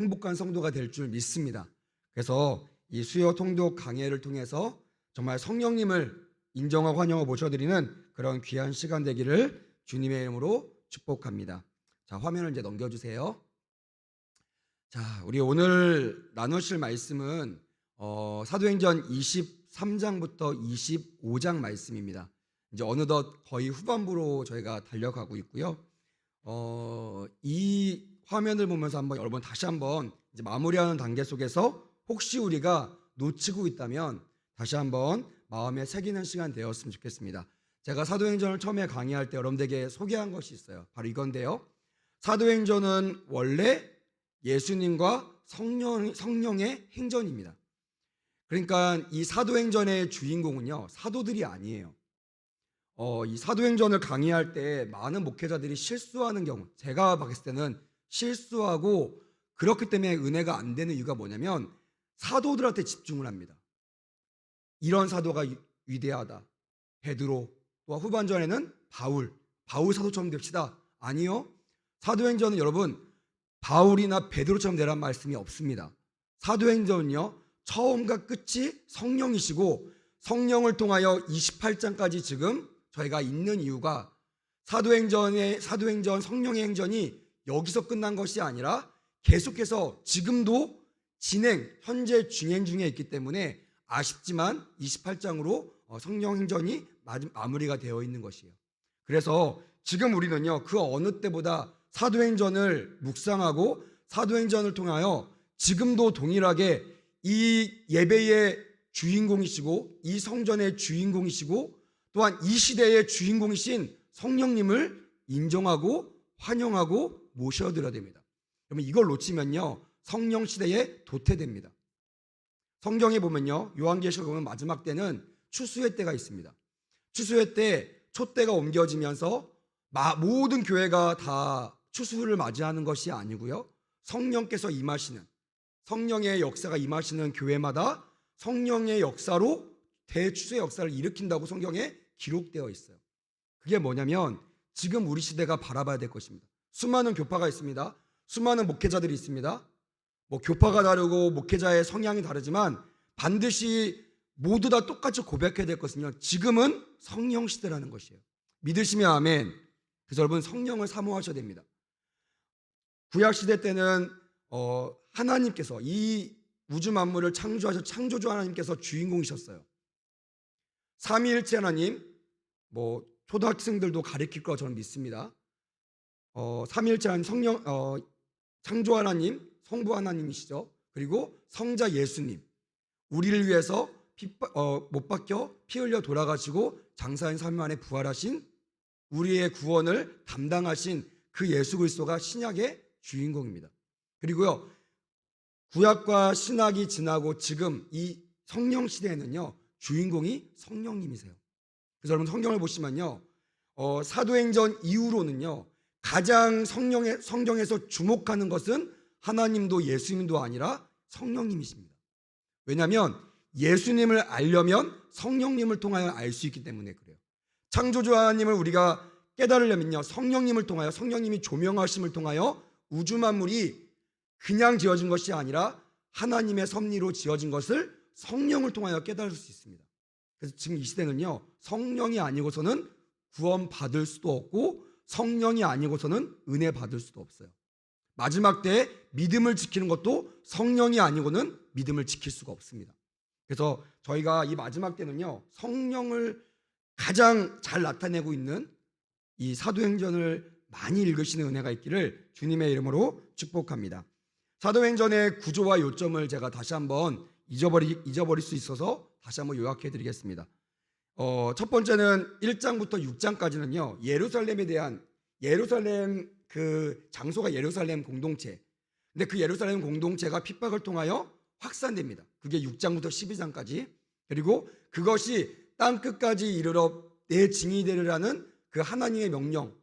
행복한 성도가 될 줄 믿습니다. 그래서 이 수요 통독 강해를 통해서 정말 성령님을 인정하고 환영하고 모셔드리는 그런 귀한 시간 되기를 주님의 이름으로 축복합니다. 자, 화면을 이제 넘겨주세요. 자, 우리 오늘 나누실 말씀은 사도행전 23장부터 25장 말씀입니다. 이제 어느덧 거의 후반부로 저희가 달려가고 있고요. 이 화면을 보면서 여러분 다시 한번 이제 마무리하는 단계 속에서 혹시 우리가 놓치고 있다면 다시 한번 마음에 새기는 시간 되었으면 좋겠습니다. 제가 사도행전을 처음에 강의할 때 여러분들에게 소개한 것이 있어요. 바로 이건데요. 사도행전은 원래 예수님과 성령의 행전입니다. 그러니까 이 사도행전의 주인공은요, 사도들이 아니에요. 이 사도행전을 강의할 때 많은 목회자들이 실수하는 경우, 제가 봤을 때는 실수하고 그렇기 때문에 은혜가 안 되는 이유가 뭐냐면 사도들한테 집중을 합니다. 이런 사도가 위대하다. 베드로, 또 후반전에는 바울 사도처럼 됩시다. 아니요. 사도행전은 여러분 바울이나 베드로처럼 되라는 말씀이 없습니다. 사도행전은요, 처음과 끝이 성령이시고 성령을 통하여 28장까지 지금 저희가 있는 이유가 사도행전 성령의 행전이 여기서 끝난 것이 아니라 계속해서 지금도 현재 진행 중에 있기 때문에 아쉽지만 28장으로 성령 행전이 마무리가 되어 있는 것이에요. 그래서 지금 우리는요, 그 어느 때보다 사도행전을 묵상하고 사도행전을 통하여 지금도 동일하게 이 예배의 주인공이시고 이 성전의 주인공이시고 또한 이 시대의 주인공이신 성령님을 인정하고 환영하고 모셔드려야 됩니다. 그러면 이걸 놓치면요, 성령 시대에 도태됩니다. 성경에 보면요, 요한계시록 보면 마지막 때는 추수의 때가 있습니다. 추수의 때 촛대가 옮겨지면서 모든 교회가 다 추수를 맞이하는 것이 아니고요, 성령께서 임하시는, 성령의 역사가 임하시는 교회마다 성령의 역사로 대추수의 역사를 일으킨다고 성경에 기록되어 있어요. 그게 뭐냐면 지금 우리 시대가 바라봐야 될 것입니다. 수많은 교파가 있습니다. 수많은 목회자들이 있습니다. 교파가 다르고 목회자의 성향이 다르지만 반드시 모두 다 똑같이 고백해야 될 것은요, 지금은 성령 시대라는 것이에요. 믿으시면 아멘. 그래서 여러분 성령을 사모하셔야 됩니다. 구약 시대 때는 하나님께서 이 우주 만물을 창조하셔 창조주 하나님께서 주인공이셨어요. 삼위일체 하나님, 초등학생들도 가르칠 거 저는 믿습니다. 삼위일체 하나님, 창조 하나님, 성부 하나님이시죠. 그리고 성자 예수님, 우리를 위해서 못 박혀 피 흘려 돌아가시고 장사인 3일 만에 부활하신 우리의 구원을 담당하신 그 예수 그리스도가 신약의 주인공입니다. 그리고요, 구약과 신약이 지나고 지금 이 성령 시대에는요, 주인공이 성령님이세요. 그래서 여러분 성경을 보시면요, 사도행전 이후로는요, 가장 성경에서 주목하는 것은 하나님도 예수님도 아니라 성령님이십니다. 왜냐하면 예수님을 알려면 성령님을 통하여 알 수 있기 때문에 그래요. 창조주 하나님을 우리가 깨달으려면요, 성령님을 통하여, 성령님이 조명하심을 통하여 우주 만물이 그냥 지어진 것이 아니라 하나님의 섭리로 지어진 것을 성령을 통하여 깨달을 수 있습니다. 그래서 지금 이 시대는요, 성령이 아니고서는 구원 받을 수도 없고 성령이 아니고서는 은혜 받을 수도 없어요. 마지막 때에 믿음을 지키는 것도 성령이 아니고는 믿음을 지킬 수가 없습니다. 그래서 저희가 이 마지막 때는요, 성령을 가장 잘 나타내고 있는 이 사도행전을 많이 읽으시는 은혜가 있기를 주님의 이름으로 축복합니다. 사도행전의 구조와 요점을 제가 다시 한번 잊어버릴 수 있어서 다시 한번 요약해 드리겠습니다. 첫 번째는 1장부터 6장까지는요, 예루살렘에 대한, 예루살렘 그 장소가 예루살렘 공동체, 근데 그 예루살렘 공동체가 핍박을 통하여 확산됩니다. 그게 6장부터 12장까지. 그리고 그것이 땅 끝까지 이르러 내 증인이 되리라는 그 하나님의 명령,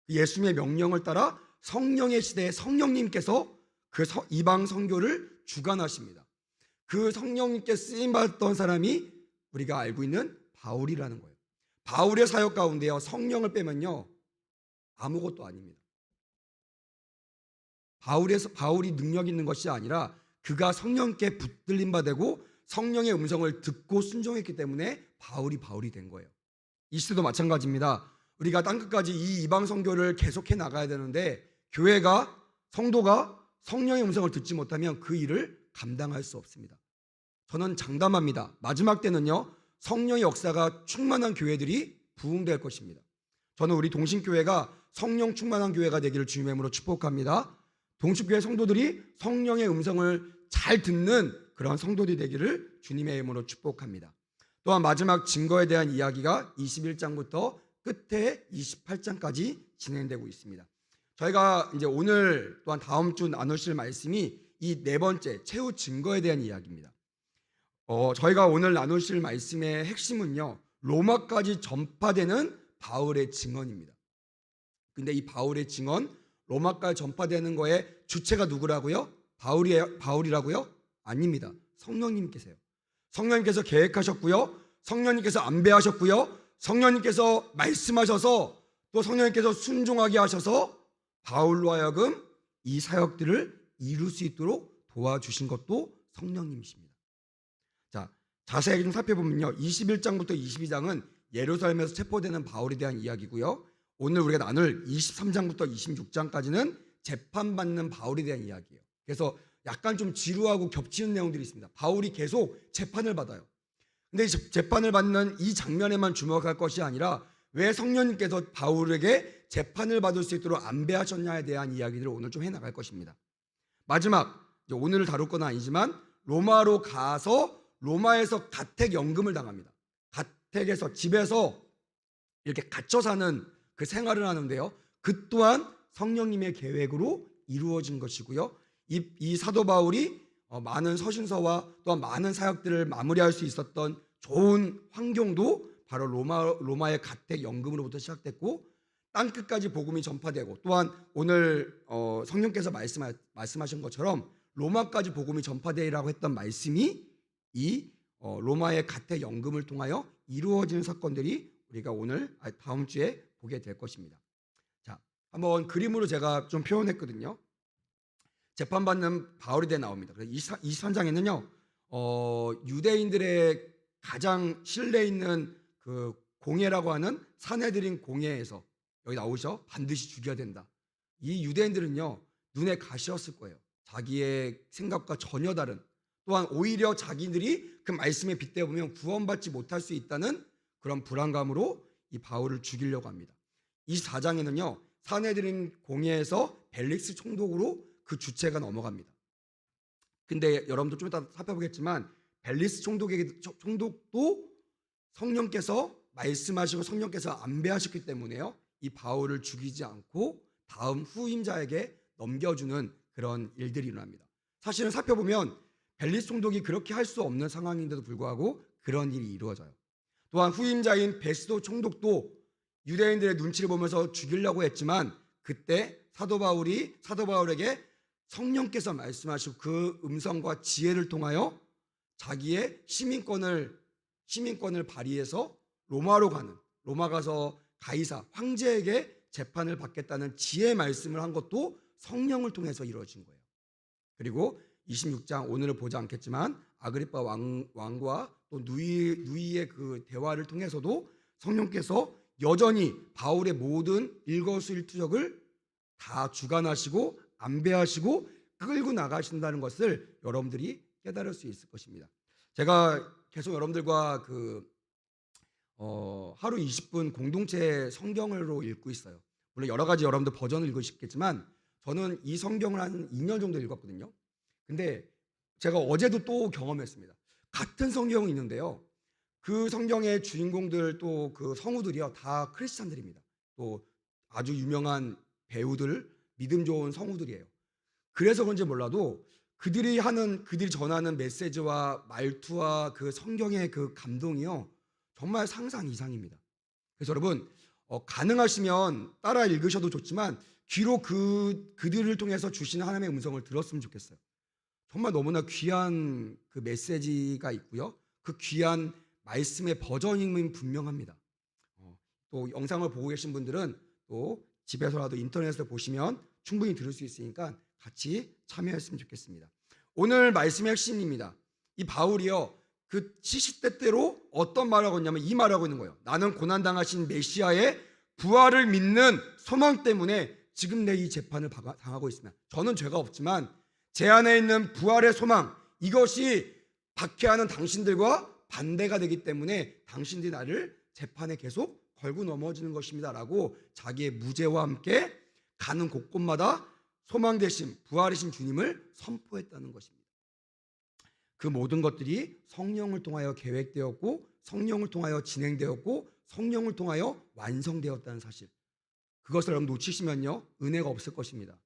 예수님의 명령을 따라 성령의 시대에 성령님께서 그 이방 선교를 주관하십니다. 그 성령님께 쓰임 받던 사람이 우리가 알고 있는 바울이라는 거예요. 바울의 사역 가운데요, 성령을 빼면요, 아무것도 아닙니다. 바울이 능력 있는 것이 아니라 그가 성령께 붙들림 바 되고 성령의 음성을 듣고 순종했기 때문에 바울이 된 거예요. 이 시대도 마찬가지입니다. 우리가 땅끝까지 이 이방 선교를 계속해 나가야 되는데 교회가 성도가 성령의 음성을 듣지 못하면 그 일을 감당할 수 없습니다. 저는 장담합니다. 마지막 때는요, 성령의 역사가 충만한 교회들이 부흥될 것입니다. 저는 우리 동신교회가 성령 충만한 교회가 되기를 주님의 이름으로 축복합니다. 동신교회 성도들이 성령의 음성을 잘 듣는 그런 성도들이 되기를 주님의 이름으로 축복합니다. 또한 마지막 증거에 대한 이야기가 21장부터 끝에 28장까지 진행되고 있습니다. 저희가 이제 오늘 또한 다음 주 나누실 말씀이 이 네 번째 최후 증거에 대한 이야기입니다. 저희가 오늘 나누실 말씀의 핵심은요, 로마까지 전파되는 바울의 증언입니다. 근데 이 바울의 증언, 로마까지 전파되는 거에 주체가 누구라고요? 바울이라고요? 아닙니다. 성령님께서요. 성령님께서 계획하셨고요. 성령님께서 안배하셨고요. 성령님께서 말씀하셔서 또 성령님께서 순종하게 하셔서 바울로 하여금 이 사역들을 이룰 수 있도록 도와주신 것도 성령님이십니다. 자, 자세하게 좀 살펴보면요, 21장부터 22장은 예루살렘에서 체포되는 바울에 대한 이야기고요, 오늘 우리가 나눌 23장부터 26장까지는 재판받는 바울에 대한 이야기예요. 그래서 약간 좀 지루하고 겹치는 내용들이 있습니다. 바울이 계속 재판을 받아요. 근데 재판을 받는 이 장면에만 주목할 것이 아니라 왜 성령님께서 바울에게 재판을 받을 수 있도록 안배하셨냐에 대한 이야기들을 오늘 좀 해나갈 것입니다. 마지막, 오늘 다룰 건 아니지만 로마로 가서 로마에서 가택연금을 당합니다. 가택에서, 집에서 이렇게 갇혀 사는 그 생활을 하는데요, 그 또한 성령님의 계획으로 이루어진 것이고요, 이 사도 바울이 많은 서신서와 또한 많은 사역들을 마무리할 수 있었던 좋은 환경도 바로 로마의 가택연금으로부터 시작됐고, 땅끝까지 복음이 전파되고, 또한 오늘 성령께서 말씀하신 것처럼 로마까지 복음이 전파되리라고 했던 말씀이 이 로마의 가택연금을 통하여 이루어지는 사건들이 우리가 오늘 다음 주에 보게 될 것입니다. 자, 한번 그림으로 제가 좀 표현했거든요. 재판받는 바울에 대해 나옵니다. 그래서 23장에는요, 유대인들의 가장 신뢰 있는 그 공예라고 하는 사내들인 공예에서 여기 나오죠. 반드시 죽여야 된다. 이 유대인들은요, 눈에 가시였을 거예요. 자기의 생각과 전혀 다른, 또한 오히려 자기들이 그 말씀에 빗대보면 구원받지 못할 수 있다는 그런 불안감으로 이 바울을 죽이려고 합니다. 24장에는요, 사내들인 공예에서 벨릭스 총독으로 그 주체가 넘어갑니다. 근데 여러분도 좀 이따 살펴보겠지만 벨릭스 총독도 성령께서 말씀하시고 성령께서 안배하셨기 때문에요, 이 바울을 죽이지 않고 다음 후임자에게 넘겨주는 그런 일들이 일어납니다. 사실은 살펴보면 벨릭스 총독이 그렇게 할 수 없는 상황인데도 불구하고 그런 일이 이루어져요. 또한 후임자인 베스도 총독도 유대인들의 눈치를 보면서 죽이려고 했지만 그때 사도 바울에게 성령께서 말씀하시고 그 음성과 지혜를 통하여 자기의 시민권을 발휘해서 로마 가서 가이사 황제에게 재판을 받겠다는 지혜의 말씀을 한 것도 성령을 통해서 이루어진 거예요. 그리고 26장, 오늘은 보지 않겠지만 아그리파 왕과 또 누이의 그 대화를 통해서도 성령께서 여전히 바울의 모든 일거수일투족을 다 주관하시고 안배하시고 끌고 나가신다는 것을 여러분들이 깨달을 수 있을 것입니다. 제가 계속 여러분들과 하루 20분 공동체 성경으로 읽고 있어요. 물론 여러 가지 여러분들 버전을 읽으시겠지만 저는 이 성경을 한 2년 정도 읽었거든요. 근데 제가 어제도 또 경험했습니다. 같은 성경이 있는데요, 그 성경의 주인공들 또 그 성우들이요, 다 크리스찬들입니다. 또 아주 유명한 배우들, 믿음 좋은 성우들이에요. 그래서 그런지 몰라도 그들이 전하는 메시지와 말투와 그 성경의 그 감동이요, 정말 상상 이상입니다. 그래서 여러분, 가능하시면 따라 읽으셔도 좋지만 귀로 그들을 통해서 주시는 하나님의 음성을 들었으면 좋겠어요. 정말 너무나 귀한 그 메시지가 있고요, 그 귀한 말씀의 버전임은 분명합니다. 또 영상을 보고 계신 분들은 또 집에서라도 인터넷에서 보시면 충분히 들을 수 있으니까 같이 참여했으면 좋겠습니다. 오늘 말씀의 핵심입니다. 이 바울이요, 그 시시때때로 어떤 말을 하고 있냐면 이 말을 하고 있는 거예요. 나는 고난당하신 메시아의 부활을 믿는 소망 때문에 지금 내 이 재판을 당하고 있습니다. 저는 죄가 없지만 제 안에 있는 부활의 소망, 이것이 박해하는 당신들과 반대가 되기 때문에 당신들이 나를 재판에 계속 걸고 넘어지는 것입니다 라고 자기의 무죄와 함께 가는 곳곳마다 소망 되신 부활이신 주님을 선포했다는 것입니다. 그 모든 것들이 성령을 통하여 계획되었고 성령을 통하여 진행되었고 성령을 통하여 완성되었다는 사실, 그것을 여러분 놓치시면요 은혜가 없을 것입니다.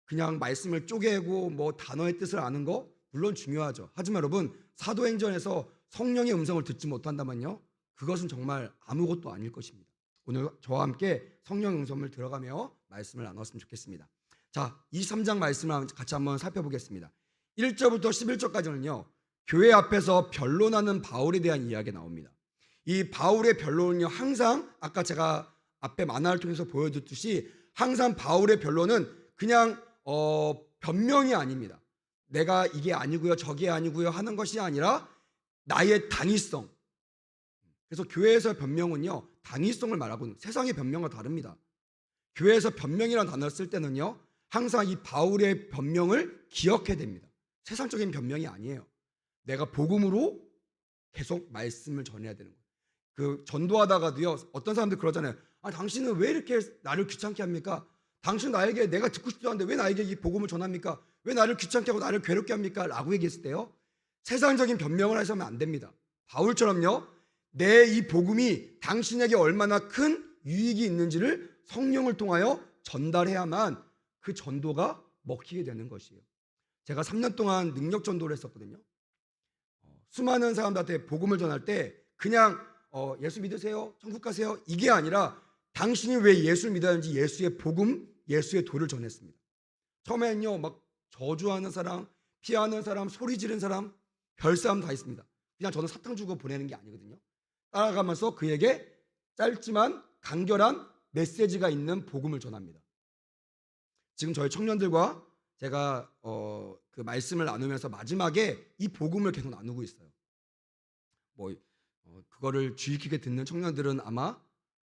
그냥 말씀을 쪼개고 뭐 단어의 뜻을 아는 거 물론 중요하죠. 하지만 여러분 사도행전에서 성령의 음성을 듣지 못한다면요 그것은 정말 아무것도 아닐 것입니다. 오늘 저와 함께 성령의 음성을 들어가며 말씀을 나눴으면 좋겠습니다. 자, 23장 말씀을 같이 한번 살펴보겠습니다. 1절부터 11절까지는요 교회 앞에서 변론하는 바울에 대한 이야기가 나옵니다. 이 바울의 변론은요 항상 아까 제가 앞에 만화를 통해서 보여줬듯이 항상 바울의 변론은 그냥 변명이 아닙니다. 내가 이게 아니고요 저게 아니고요 하는 것이 아니라 나의 당위성. 그래서 교회에서 변명은요 당위성을 말하고 있는, 세상의 변명과 다릅니다. 교회에서 변명이라는 단어를 쓸 때는요 항상 이 바울의 변명을 기억해야 됩니다. 세상적인 변명이 아니에요. 내가 복음으로 계속 말씀을 전해야 되는 거예요. 그 전도하다가도요 어떤 사람들 그러잖아요. 아, 당신은 왜 이렇게 나를 귀찮게 합니까? 당신 나에게, 내가 듣고 싶지 않은데 왜 나에게 이 복음을 전합니까? 왜 나를 귀찮게 하고 나를 괴롭게 합니까? 라고 얘기했을 때요 세상적인 변명을 하시면 안 됩니다. 바울처럼요 내 이 복음이 당신에게 얼마나 큰 유익이 있는지를 성령을 통하여 전달해야만 그 전도가 먹히게 되는 것이에요. 제가 3년 동안 능력 전도를 했었거든요. 수많은 사람들한테 복음을 전할 때 그냥 예수 믿으세요, 천국 가세요 이게 아니라 당신이 왜 예수를 믿어야 하는지 예수의 복음, 예수의 도를 전했습니다. 처음에는요 막 저주하는 사람, 피하는 사람, 소리 지르는 사람, 별사람 다 있습니다. 그냥 저는 사탕 주고 보내는 게 아니거든요. 따라가면서 그에게 짧지만 간결한 메시지가 있는 복음을 전합니다. 지금 저희 청년들과 제가 그 말씀을 나누면서 마지막에 이 복음을 계속 나누고 있어요. 그거를 주의 깊게 듣는 청년들은 아마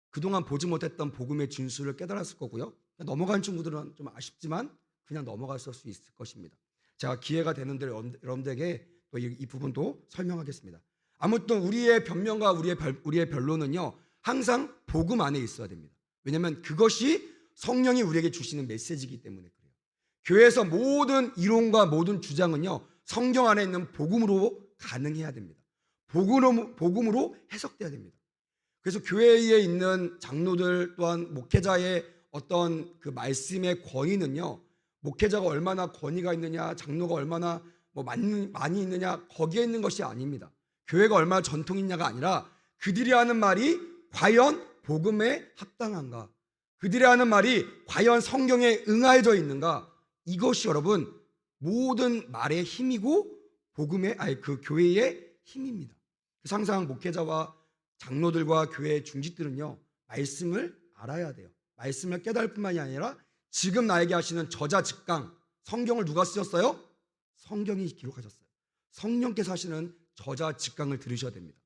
그동안 보지 못했던 복음의 진수를 깨달았을 거고요. 넘어간 친구들은 좀 아쉽지만 그냥 넘어갔을 수 있을 것입니다. 제가 기회가 되는 대로 여러분들에게 또 이 부분도 설명하겠습니다. 아무튼 우리의 변명과 우리의 변론은요 항상 복음 안에 있어야 됩니다. 왜냐하면 그것이 성령이 우리에게 주시는 메시지이기 때문에 그래요. 교회에서 모든 이론과 모든 주장은요 성경 안에 있는 복음으로 가능해야 됩니다. 복음으로 해석돼야 됩니다. 그래서 교회에 있는 장로들 또한 목회자의 어떤 그 말씀의 권위는요 목회자가 얼마나 권위가 있느냐, 장로가 얼마나 많이 있느냐 거기에 있는 것이 아닙니다. 교회가 얼마나 전통이 있냐가 아니라 그들이 하는 말이 과연 복음에 합당한가, 그들이 하는 말이 과연 성경에 응하여져 있는가, 이것이 여러분 모든 말의 힘이고 그 교회의 힘입니다. 그래서 항상 목회자와 장로들과 교회의 중직들은요 말씀을 알아야 돼요. 말씀을 깨달을 뿐만이 아니라 지금 나에게 하시는 저자 직강, 성경을 누가 쓰셨어요? 성경이 기록하셨어요. 성령께서 하시는 저자 직강을 들으셔야 됩니다.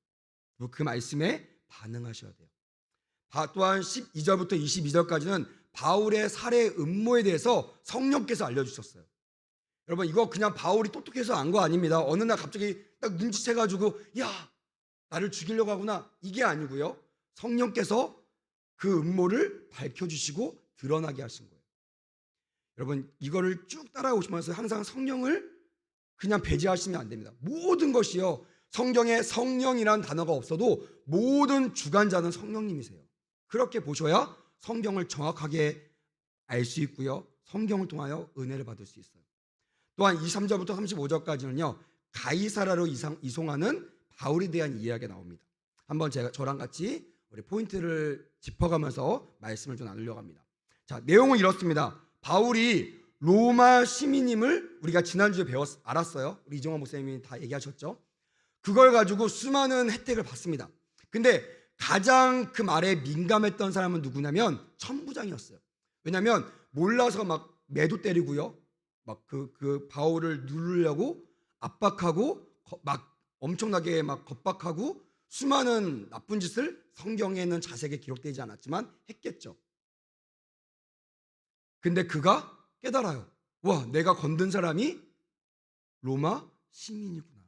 그리고 그 말씀에 반응하셔야 돼요. 또한 12절부터 22절까지는 바울의 살해 음모에 대해서 성령께서 알려주셨어요. 여러분 이거 그냥 바울이 똑똑해서 안 거 아닙니다. 어느 날 갑자기 딱 눈치채가지고 야 나를 죽이려고 하구나 이게 아니고요. 성령께서 그 음모를 밝혀주시고 드러나게 하신 거예요. 여러분 이거를 쭉 따라오시면서 항상 성령을 그냥 배제하시면 안 됩니다. 모든 것이요 성경에 성령이라는 단어가 없어도 모든 주관자는 성령님이세요. 그렇게 보셔야 성경을 정확하게 알 수 있고요 성경을 통하여 은혜를 받을 수 있어요. 또한 23절부터 35절까지는요 가이사라로 이송하는 바울에 대한 이야기가 나옵니다. 한번 저랑 같이 우리 포인트를 짚어가면서 말씀을 좀 나누려고 합니다. 자, 내용은 이렇습니다. 바울이 로마 시민임을 우리가 지난주에 알았어요. 우리 이정환 목사님이 다 얘기하셨죠. 그걸 가지고 수많은 혜택을 받습니다. 근데 가장 그 말에 민감했던 사람은 누구냐면 천부장이었어요. 왜냐하면 몰라서 막 매도 때리고요. 막 그 바울을 누르려고 압박하고 막 엄청나게 막 겁박하고 수많은 나쁜 짓을 성경에는 자세하게 기록되지 않았지만 했겠죠. 근데 그가 깨달아요. 와, 내가 건든 사람이 로마 시민이구나.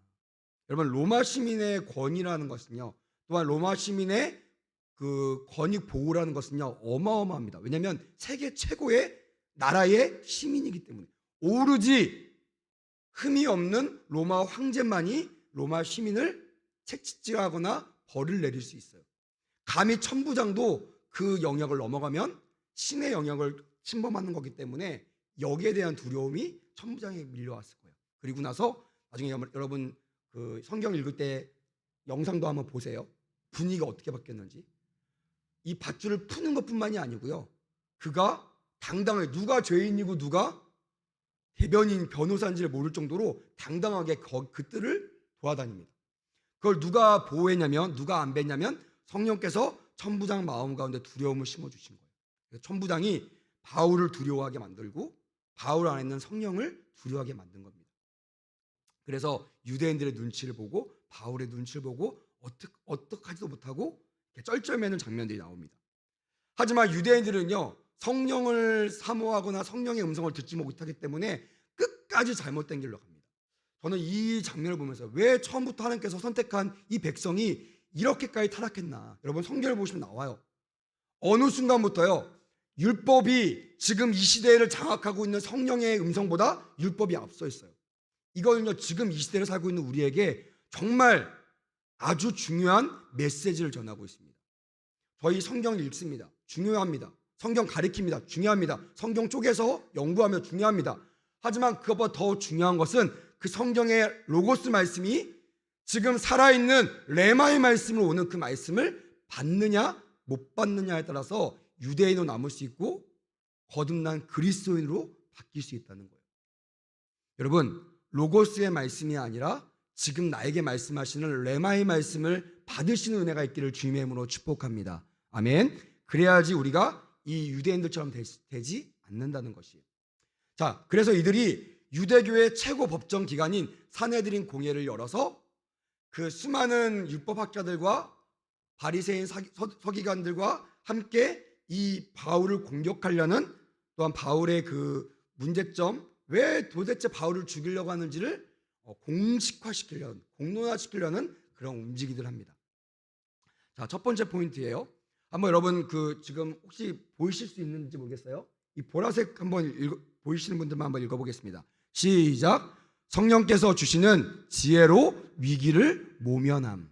여러분, 로마 시민의 권위라는 것은요, 또한 로마 시민의 그 권익 보호라는 것은요, 어마어마합니다. 왜냐하면 세계 최고의 나라의 시민이기 때문에 오로지 흠이 없는 로마 황제만이 로마 시민을 책찍질하거나 벌을 내릴 수 있어요. 감히 천부장도 그 영역을 넘어가면 신의 영역을 침범하는 거기 때문에 여기에 대한 두려움이 천부장에게 밀려왔을 거예요. 그리고 나서 나중에 여러분 그 성경 읽을 때 영상도 한번 보세요. 분위기가 어떻게 바뀌었는지. 이 밧줄을 푸는 것뿐만이 아니고요. 그가 당당하게 누가 죄인이고 누가 대변인 변호사인지를 모를 정도로 당당하게 그 뜰을 돌아다닙니다. 그걸 누가 보호했냐면, 누가 안배했냐면 성령께서 천부장 마음 가운데 두려움을 심어주신 거예요. 그래서 천부장이 바울을 두려워하게 만들고 바울 안에 있는 성령을 두려워하게 만든 겁니다. 그래서 유대인들의 눈치를 보고 바울의 눈치를 보고 어떡하지도 못하고 쩔쩔매는 장면들이 나옵니다. 하지만 유대인들은요, 성령을 사모하거나 성령의 음성을 듣지 못하기 때문에 끝까지 잘못된 길로 갑니다. 저는 이 장면을 보면서 왜 처음부터 하나님께서 선택한 이 백성이 이렇게까지 타락했나. 여러분, 성경을 보시면 나와요. 어느 순간부터요, 율법이 지금 이 시대를 장악하고 있는 성령의 음성보다 율법이 앞서 있어요. 이거는요, 지금 이 시대를 살고 있는 우리에게 정말 아주 중요한 메시지를 전하고 있습니다. 저희 성경을 읽습니다. 중요합니다. 성경 가리킵니다. 중요합니다. 성경 쪽에서 연구하며 중요합니다. 하지만 그것보다 더 중요한 것은 그 성경의 로고스 말씀이 지금 살아있는 레마의 말씀으로 오는 그 말씀을 받느냐 못 받느냐에 따라서 유대인으로 남을 수 있고 거듭난 그리스도인으로 바뀔 수 있다는 거예요. 여러분, 로고스의 말씀이 아니라 지금 나에게 말씀하시는 레마의 말씀을 받으시는 은혜가 있기를 주님의 이름으로 축복합니다. 아멘. 그래야지 우리가 이 유대인들처럼 되지 않는다는 것이에요. 자, 그래서 이들이 유대교의 최고 법정 기관인 산헤드린 공회를 열어서 그 수많은 율법학자들과 바리새인 서기관들과 함께 이 바울을 공격하려는, 또한 바울의 그 문제점, 왜 도대체 바울을 죽이려고 하는지를 공식화시키려는, 공론화시키려는 그런 움직이들 합니다. 자, 첫 번째 포인트예요. 한번 여러분 그 지금 혹시 보이실 수 있는지 모르겠어요. 이 보라색 한번 보이시는 분들만 한번 읽어보겠습니다. 시작. 성령께서 주시는 지혜로 위기를 모면함.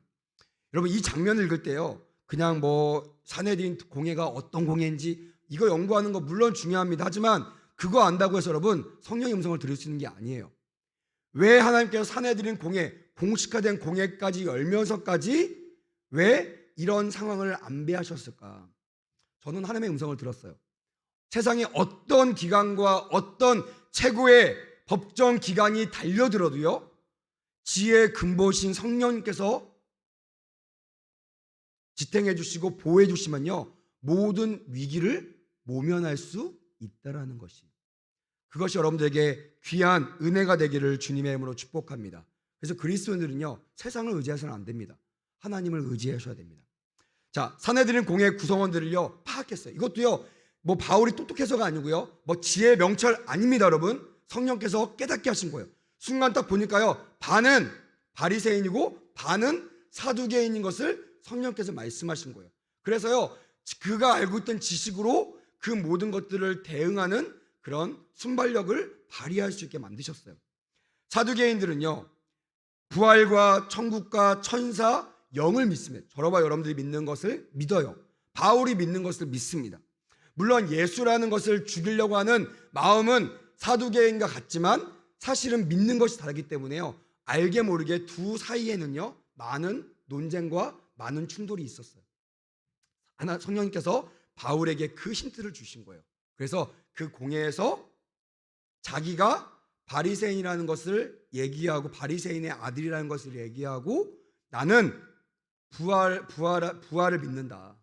여러분, 이 장면을 읽을 때요, 그냥 뭐 산헤드린 공회가 어떤 공회인지 이거 연구하는 거 물론 중요합니다. 하지만 그거 안다고 해서 여러분 성령의 음성을 들을 수 있는 게 아니에요. 왜 하나님께서 산헤드린 공회, 공식화된 공회까지 열면서까지 왜 이런 상황을 안배하셨을까? 저는 하나님의 음성을 들었어요. 세상에 어떤 기관과 어떤 최고의 법정 기관이 달려들어도요, 지혜의 근본이신 성령님께서 지탱해 주시고 보호해 주시면요, 모든 위기를 모면할 수 있다라는 것이, 그것이 여러분들에게 귀한 은혜가 되기를 주님의 이름으로 축복합니다. 그래서 그리스도인들은요, 세상을 의지해서는 안 됩니다. 하나님을 의지하셔야 됩니다. 자, 산헤드린 공회 구성원들을요 파악했어요. 이것도요 뭐 바울이 똑똑해서가 아니고요, 뭐 지혜의 명철 아닙니다. 여러분, 성령께서 깨닫게 하신 거예요. 순간 딱 보니까요, 반은 바리새인이고 반은 사두개인인 것을 성령께서 말씀하신 거예요. 그래서요, 그가 알고 있던 지식으로 그 모든 것들을 대응하는 그런 순발력을 발휘할 수 있게 만드셨어요. 사두개인들은요, 부활과 천국과 천사, 영을 믿습니다. 저와 여러분들이 믿는 것을 믿어요. 바울이 믿는 것을 믿습니다. 물론 예수라는 것을 죽이려고 하는 마음은 사두개인과 같지만 사실은 믿는 것이 다르기 때문에요, 알게 모르게 두 사이에는요 많은 논쟁과 많은 충돌이 있었어요. 하나, 성령님께서 바울에게 그 힌트를 주신 거예요. 그래서 그 공회에서 자기가 바리새인이라는 것을 얘기하고 바리새인의 아들이라는 것을 얘기하고 나는 부활을 믿는다,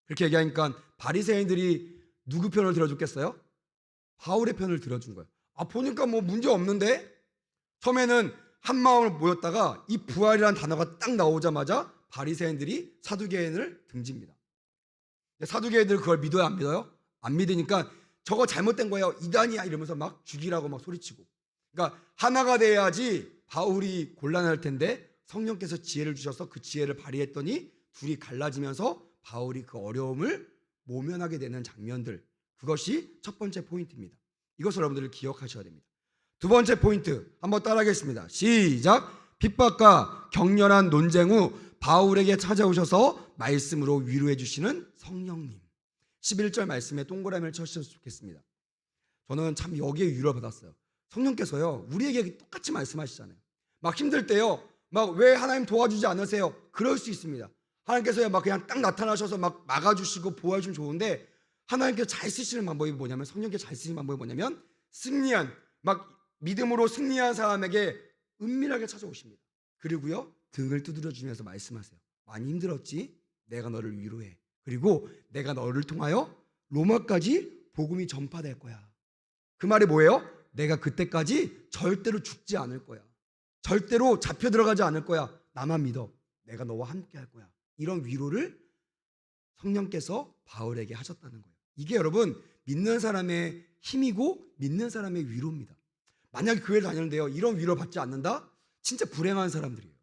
그렇게 얘기하니까 바리새인들이 누구 편을 들어줬겠어요? 바울의 편을 들어준 거예요. 보니까 뭐 문제 없는데? 처음에는 한 마음으로 모였다가 이 부활이라는 단어가 딱 나오자마자 바리새인들이 사두개인을 등집니다. 사두개인들 그걸 믿어요, 안 믿어요? 안 믿으니까 저거 잘못된 거예요, 이단이야 이러면서 막 죽이라고 막 소리치고. 그러니까 하나가 돼야지 바울이 곤란할 텐데 성령께서 지혜를 주셔서 그 지혜를 발휘했더니 둘이 갈라지면서 바울이 그 어려움을 모면하게 되는 장면들, 그것이 첫 번째 포인트입니다. 이것을 여러분들 기억하셔야 됩니다. 두 번째 포인트 한번 따라하겠습니다. 시작. 핍박과 격렬한 논쟁 후 바울에게 찾아오셔서 말씀으로 위로해 주시는 성령님. 11절 말씀에 동그라미를 쳐주셨으면 좋겠습니다. 저는 참 여기에 위로를 받았어요. 성령께서요 우리에게 똑같이 말씀하시잖아요. 막 힘들 때요 막 왜 하나님 도와주지 않으세요? 그럴 수 있습니다. 하나님께서요 막 그냥 딱 나타나셔서 막 막아주시고 보호해주면 좋은데, 하나님께서 잘 쓰시는 방법이 뭐냐면, 성령께서 잘 쓰시는 방법이 뭐냐면 승리한, 막 믿음으로 승리한 사람에게 은밀하게 찾아오십니다. 그리고요 등을 두드려 주면서 말씀하세요. 많이 힘들었지? 내가 너를 위로해. 그리고 내가 너를 통하여 로마까지 복음이 전파될 거야. 그 말이 뭐예요? 내가 그때까지 절대로 죽지 않을 거야. 절대로 잡혀 들어가지 않을 거야. 나만 믿어. 내가 너와 함께 할 거야. 이런 위로를 성령께서 바울에게 하셨다는 거예요. 이게 여러분 믿는 사람의 힘이고 믿는 사람의 위로입니다. 만약에 교회를 다니는데요 이런 위로 받지 않는다? 진짜 불행한 사람들이에요.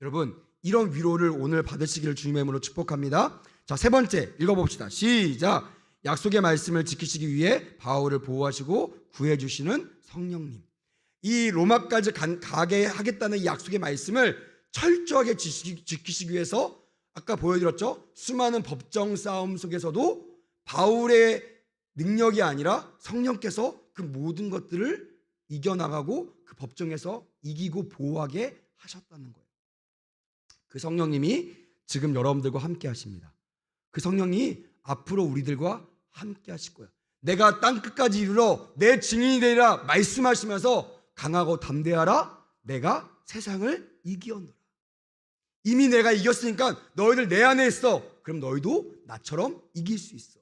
여러분 이런 위로를 오늘 받으시기를 주님의 이름으로 축복합니다. 자, 세 번째 읽어봅시다. 시작. 약속의 말씀을 지키시기 위해 바울을 보호하시고 구해주시는 성령님. 이 로마까지 가게 하겠다는 이 약속의 말씀을 철저하게 지키시기 위해서 아까 보여드렸죠. 수많은 법정 싸움 속에서도 바울의 능력이 아니라 성령께서 그 모든 것들을 이겨나가고 그 법정에서 이기고 보호하게 하셨다는 거예요. 그 성령님이 지금 여러분들과 함께 하십니다. 그 성령이 앞으로 우리들과 함께 하실 거예요. 내가 땅 끝까지 이르러 내 증인이 되리라 말씀하시면서 강하고 담대하라. 내가 세상을 이기었노라. 이미 내가 이겼으니까 너희들 내 안에 있어. 그럼 너희도 나처럼 이길 수 있어.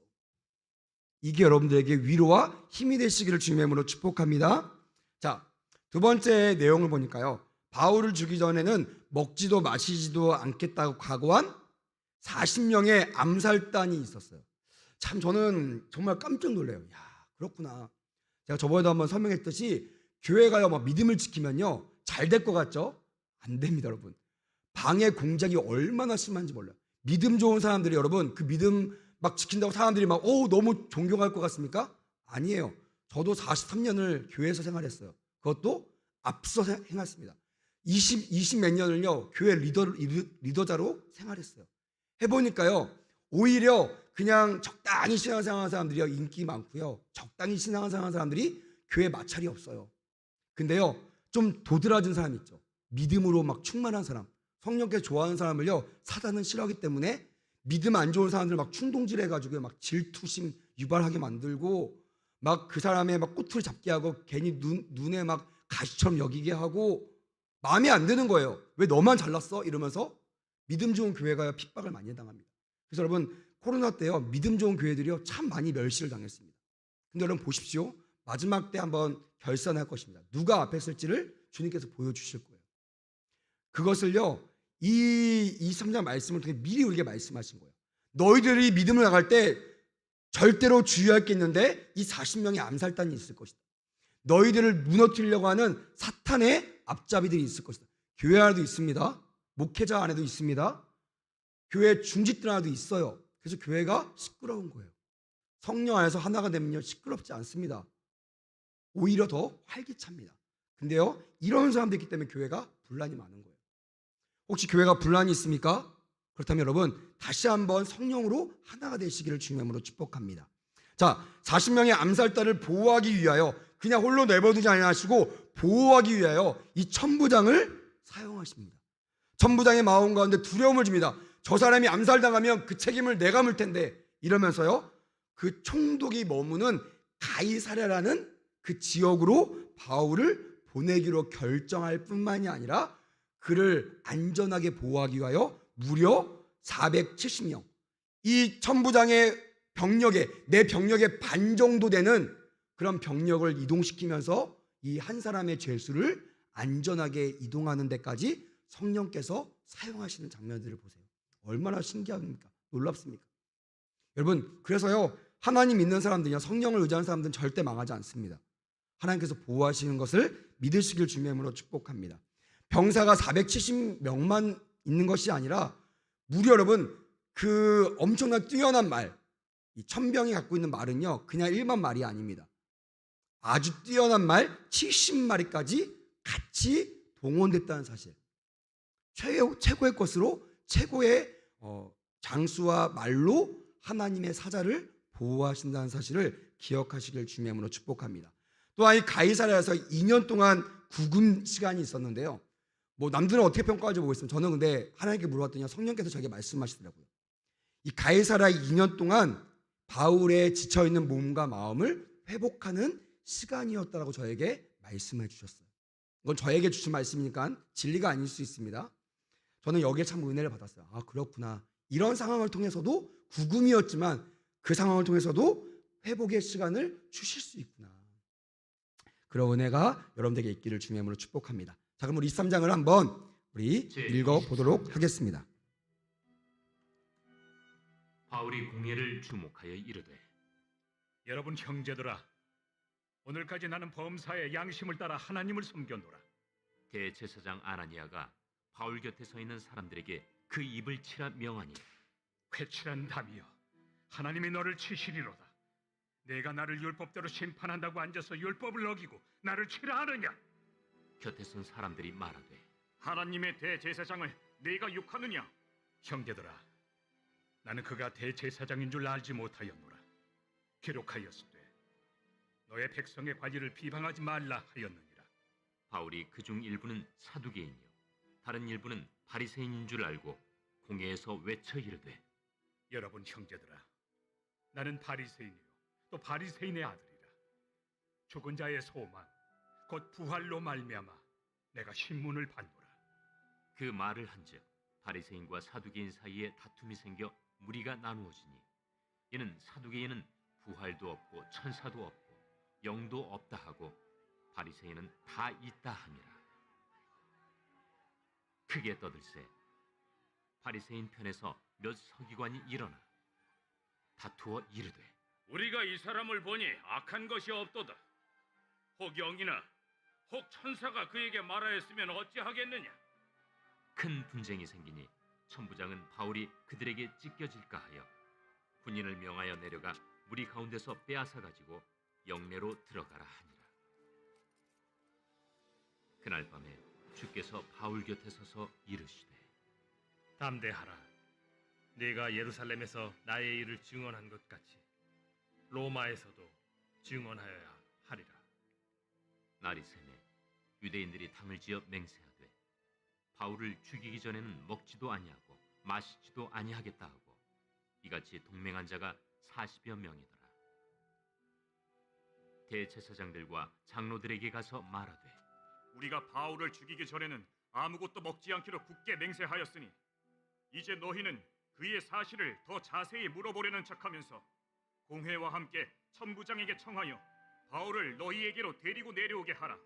이게 여러분들에게 위로와 힘이 되시기를 주님의 이름으로 축복합니다. 자, 두 번째 내용을 보니까요. 바울을 죽이기 전에는 먹지도 마시지도 않겠다고 각오한 40명의 암살단이 있었어요. 참 저는 정말 깜짝 놀래요. 야, 그렇구나. 제가 저번에도 한번 설명했듯이 교회가요 막 믿음을 지키면요 잘 될 것 같죠? 안 됩니다, 여러분. 방해 공작이 얼마나 심한지 몰라요. 믿음 좋은 사람들이 여러분 그 믿음 막 지킨다고 사람들이 막 너무 존경할 것 같습니까? 아니에요. 저도 43년을 교회에서 생활했어요. 그것도 앞서 행했습니다. 20 몇 년을요 교회 리더자로 생활했어요. 해보니까요 오히려 그냥 적당히 신앙생활하는 사람들이요 인기 많고요, 적당히 신앙생활하는 사람들이 교회 마찰이 없어요. 근데요 좀 도드라진 사람 있죠. 믿음으로 막 충만한 사람, 성령께서 좋아하는 사람을요 사단은 싫어하기 때문에 믿음 안 좋은 사람들 막 충동질 해가지고 막 질투심 유발하게 만들고 막 그 사람의 막 꼬투리 잡게 하고 괜히 눈에 막 가시처럼 여기게 하고 마음에 안 드는 거예요. 왜 너만 잘났어? 이러면서 믿음 좋은 교회가 핍박을 많이 당합니다. 그래서 여러분 코로나 때요 믿음 좋은 교회들이요 참 많이 멸시를 당했습니다. 근데 여러분 보십시오. 마지막 때 한번 결산할 것입니다. 누가 앞에 설지를 주님께서 보여주실 거예요. 그것을요 이 3장 말씀을 통해 미리 우리에게 말씀하신 거예요. 너희들이 믿음을 나갈 때 절대로 주의할 게 있는데 이 40명의 암살단이 있을 것이다. 너희들을 무너뜨리려고 하는 사탄의 앞잡이들이 있을 것이다. 교회 안에도 있습니다. 목회자 안에도 있습니다. 교회 중직들 안에도 있어요. 그래서 교회가 시끄러운 거예요. 성령 안에서 하나가 되면요 시끄럽지 않습니다. 오히려 더 활기찹니다. 근데요 이런 사람들이 있기 때문에 교회가 분란이 많은 거예요. 혹시 교회가 분란이 있습니까? 그렇다면 여러분 다시 한번 성령으로 하나가 되시기를 주님의 이름으로 축복합니다. 자, 40명의 암살단을 보호하기 위하여 그냥 홀로 내버리지 아니하시고 보호하기 위하여 이 천부장을 사용하십니다. 천부장의 마음 가운데 두려움을 줍니다. 저 사람이 암살당하면 그 책임을 내가 물 텐데 이러면서요 그 총독이 머무는 가이사랴라는 그 지역으로 바울을 보내기로 결정할 뿐만이 아니라 그를 안전하게 보호하기 위하여 무려 470명, 이 천부장의 내 병력의 반 정도 되는 그런 병력을 이동시키면서 이 한 사람의 죄수를 안전하게 이동하는 데까지 성령께서 사용하시는 장면들을 보세요. 얼마나 신기합니까? 놀랍습니까? 여러분, 그래서요, 하나님 믿는 사람들이나 성령을 의지하는 사람들은 절대 망하지 않습니다. 하나님께서 보호하시는 것을 믿으시길 주님의 이름으로 축복합니다. 병사가 470명만 있는 것이 아니라 무려 여러분, 그 엄청난 뛰어난 말, 이 천병이 갖고 있는 말은요, 그냥 일반 말이 아닙니다. 아주 뛰어난 말 70마리까지 같이 동원됐다는 사실. 최고의 것으로 최고의 장수와 말로 하나님의 사자를 보호하신다는 사실을 기억하시길 주님의 이름으로 축복합니다. 또한 이 가이사랴에서 2년 동안 구금 시간이 있었는데요. 뭐 남들은 어떻게 평가할지 모르겠습니다. 저는 근데 하나님께 물어봤더니 성령께서 저에게 말씀하시더라고요. 이 가이사랴 2년 동안 바울의 지쳐있는 몸과 마음을 회복하는 시간이었다라고 저에게 말씀해 주셨어요. 이건 저에게 주신 말씀이니까 진리가 아닐 수 있습니다. 저는 여기에 참 은혜를 받았어요. 아, 그렇구나. 이런 상황을 통해서도 구금이었지만 그 상황을 통해서도 회복의 시간을 주실 수 있구나. 그런 은혜가 여러분들에게 있기를 주님의 이름으로 축복합니다. 자, 그럼 우리 23장을 한번 우리 읽어보도록 하겠습니다. 바울이 공회를 주목하여 이르되, 여러분 형제들아, 오늘까지 나는 범사의 양심을 따라 하나님을 섬겼노라. 대제사장 아나니아가 바울 곁에 서 있는 사람들에게 그 입을 치라 명하니, 회칠한 담이여, 하나님이 너를 치시리로다. 내가 나를 율법대로 심판한다고 앉아서 율법을 어기고 나를 치라 하느냐? 곁에 선 사람들이 말하되, 하나님의 대제사장을 네가 욕하느냐? 형제들아, 나는 그가 대제사장인 줄 알지 못하였노라. 기록하였으되 너의 백성의 관리를 비방하지 말라 하였느니라. 바울이 그중 일부는 사두개인이요 다른 일부는 바리새인인 줄 알고 공회에서 외쳐 이르되, 여러분 형제들아, 나는 바리새인이요 또 바리새인의 아들이라. 죽은 자의 소망 곧 부활로 말미암아 내가 신문을 받노라. 그 말을 한즉 바리새인과 사두개인 사이에 다툼이 생겨 무리가 나누어지니, 이는 사두개인은 부활도 없고 천사도 없고 영도 없다 하고 바리새인은 다 있다 함이라. 크게 떠들세 바리새인 편에서 몇 서기관이 일어나 다투어 이르되, 우리가 이 사람을 보니 악한 것이 없도다. 혹 영이나 혹 천사가 그에게 말하였으면 어찌하겠느냐? 큰 분쟁이 생기니 천부장은 바울이 그들에게 찢겨질까 하여 군인을 명하여 내려가 무리 가운데서 빼앗아 가지고 영내로 들어가라 하니라. 그날 밤에 주께서 바울 곁에 서서 이르시되, 담대하라. 네가 예루살렘에서 나의 일을 증언한 것 같이 로마에서도 증언하여야 하리라. 날이 새매 유대인들이 당을 지어 맹세하되, 바울을 죽이기 전에는 먹지도 아니하고 마시지도 아니하겠다 하고 이같이 동맹한 자가 40여 명이더라. 대제사장들과 장로들에게 가서 말하되, 우리가 바울을 죽이기 전에는 아무것도 먹지 않기로 굳게 맹세하였으니 이제 너희는 그의 사실을 더 자세히 물어보려는 척하면서 공회와 함께 천부장에게 청하여 바울을 너희에게로 데리고 내려오게 하라.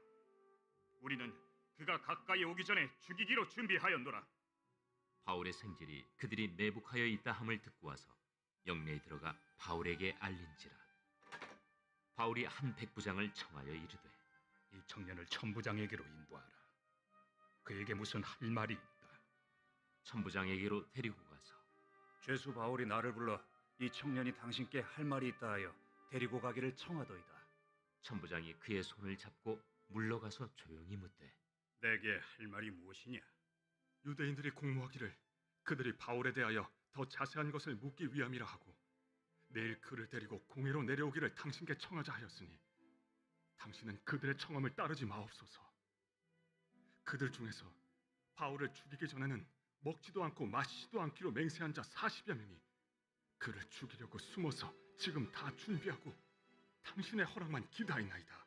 우리는 그가 가까이 오기 전에 죽이기로 준비하였노라. 바울의 생질이 그들이 매복하여 있다 함을 듣고 와서 영내에 들어가 바울에게 알린지라. 바울이 한 백부장을 청하여 이르되, 이 청년을 천부장에게로 인도하라. 그에게 무슨 할 말이 있다. 천부장에게로 데리고 가서, 죄수 바울이 나를 불러 이 청년이 당신께 할 말이 있다 하여 데리고 가기를 청하더이다. 천부장이 그의 손을 잡고 물러가서 조용히 묻되, 내게 할 말이 무엇이냐? 유대인들이 공모하기를 그들이 바울에 대하여 더 자세한 것을 묻기 위함이라 하고 내일 그를 데리고 공회로 내려오기를 당신께 청하자 하였으니 당신은 그들의 청함을 따르지 마옵소서. 그들 중에서 바울을 죽이기 전에는 먹지도 않고 마시지도 않기로 맹세한 자 40여 명이 그를 죽이려고 숨어서 지금 다 준비하고 당신의 허락만 기다리나이다.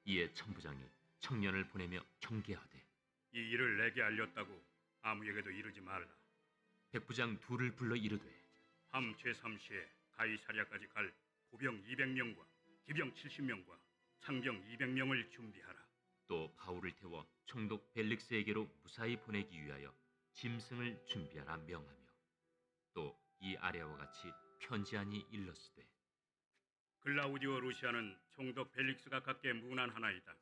이에 천부장이 청년을 보내며 경계하되, 이 일을 내게 알렸다고 아무에게도 이르지 말라. 백부장 둘을 불러 이르되, 밤 제3시에 가이사랴까지 갈 보병 200명과 기병 70명과 창병 200명을 준비하라. 또 바울을 태워 총독 벨릭스에게로 무사히 보내기 위하여 짐승을 준비하라 명하며 또 이 아래와 같이 편지하니 일렀으되 글라우디오 루시아는 총독 벨릭스가 갖게 문안하나이다.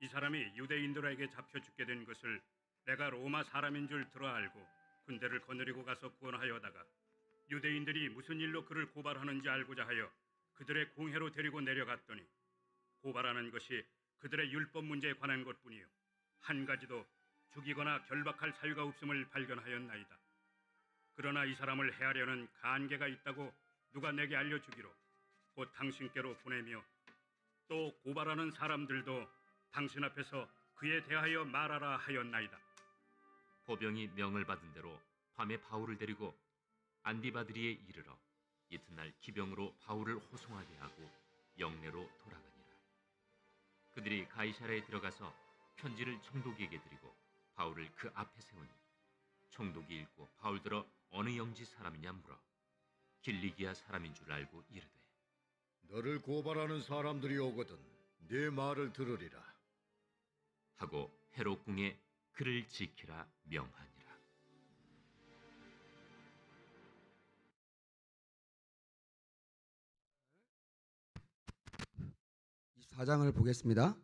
이 사람이 유대인들에게 잡혀 죽게 된 것을 내가 로마 사람인 줄 들어 알고 군대를 거느리고 가서 구원하여다가 유대인들이 무슨 일로 그를 고발하는지 알고자 하여 그들의 공회로 데리고 내려갔더니 고발하는 것이 그들의 율법 문제에 관한 것뿐이요 한 가지도 죽이거나 결박할 사유가 없음을 발견하였나이다. 그러나 이 사람을 해하려는 간계가 있다고 누가 내게 알려주기로 곧 당신께로 보내며 또 고발하는 사람들도 당신 앞에서 그에 대하여 말하라 하였나이다. 보병이 명을 받은 대로 밤에 바울을 데리고 안디바드리에 이르러 이튿날 기병으로 바울을 호송하게 하고 영내로 돌아가니라. 그들이 가이사랴에 들어가서 편지를 총독에게 드리고 바울을 그 앞에 세우니 총독이 읽고 바울더러 어느 영지 사람이냐 물어 길리기아 사람인 줄 알고 이르되 너를 고발하는 사람들이 오거든 네 말을 들으리라. 하고 헤롯 궁에 그를 지키라 명하니라. 이 4장을 보겠습니다.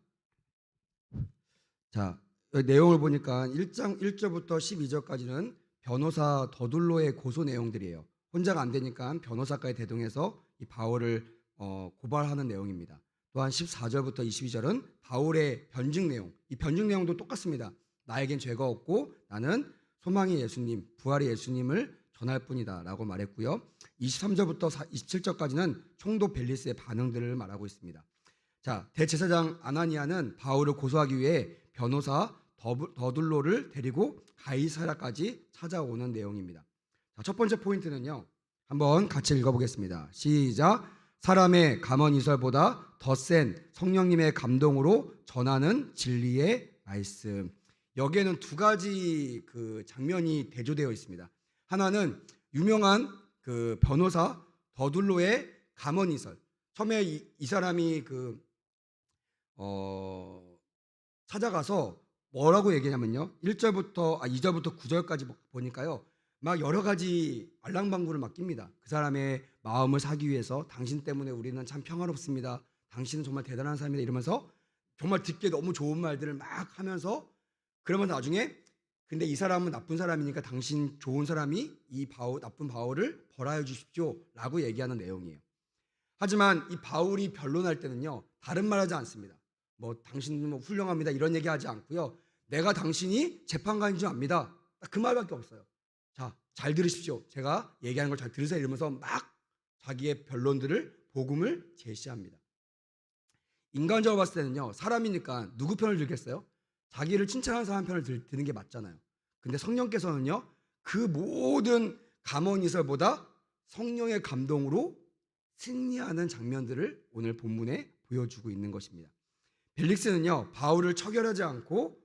자, 여기 내용을 보니까 1장 1절부터 12절까지는 변호사 더둘로의 고소 내용들이에요. 혼자가 안 되니까 변호사까지 대동해서 이 바울을 고발하는 내용입니다. 또한 14절부터 22절은 바울의 변증 내용. 이 변증 내용도 똑같습니다. 나에겐 죄가 없고 나는 소망의 예수님, 부활의 예수님을 전할 뿐이다 라고 말했고요. 23절부터 27절까지는 총독 벨리스의 반응들을 말하고 있습니다. 자, 대제사장 아나니아는 바울을 고소하기 위해 변호사 더둘로를 데리고 가이사랴까지 찾아오는 내용입니다. 자, 첫 번째 포인트는요. 한번 같이 읽어보겠습니다. 시작. 사람의 감언이설보다 더 센 성령님의 감동으로 전하는 진리의 말씀. 여기에는 두 가지 그 장면이 대조되어 있습니다. 하나는 유명한 그 변호사 더둘로의 감언이설. 처음에 이 사람이 찾아가서 뭐라고 얘기냐면요. 2절부터 9절까지 보니까요. 막 여러 가지 알랑방구를 막 낍니다. 그 사람의 마음을 사기 위해서 당신 때문에 우리는 참 평화롭습니다. 당신은 정말 대단한 사람이다 이러면서 정말 듣기에 너무 좋은 말들을 막 하면서 그러면서 나중에 근데 이 사람은 나쁜 사람이니까 당신 좋은 사람이 이 나쁜 바울을 벌하여 주십시오 라고 얘기하는 내용이에요. 하지만 이 바울이 변론할 때는요. 다른 말 하지 않습니다. 뭐 당신은 뭐 훌륭합니다 이런 얘기하지 않고요. 내가 당신이 재판관인 줄 압니다. 딱 그 말밖에 없어요. 자, 잘 들으십시오. 제가 얘기하는 걸 잘 들으세요 이러면서 막 자기의 변론들을 복음을 제시합니다. 인간적으로 봤을 때는요. 사람이니까 누구 편을 들겠어요? 자기를 칭찬하는 사람 편을 드는 게 맞잖아요. 근데 성령께서는요. 그 모든 감언이설보다 성령의 감동으로 승리하는 장면들을 오늘 본문에 보여주고 있는 것입니다. 벨릭스는요. 바울을 처결하지 않고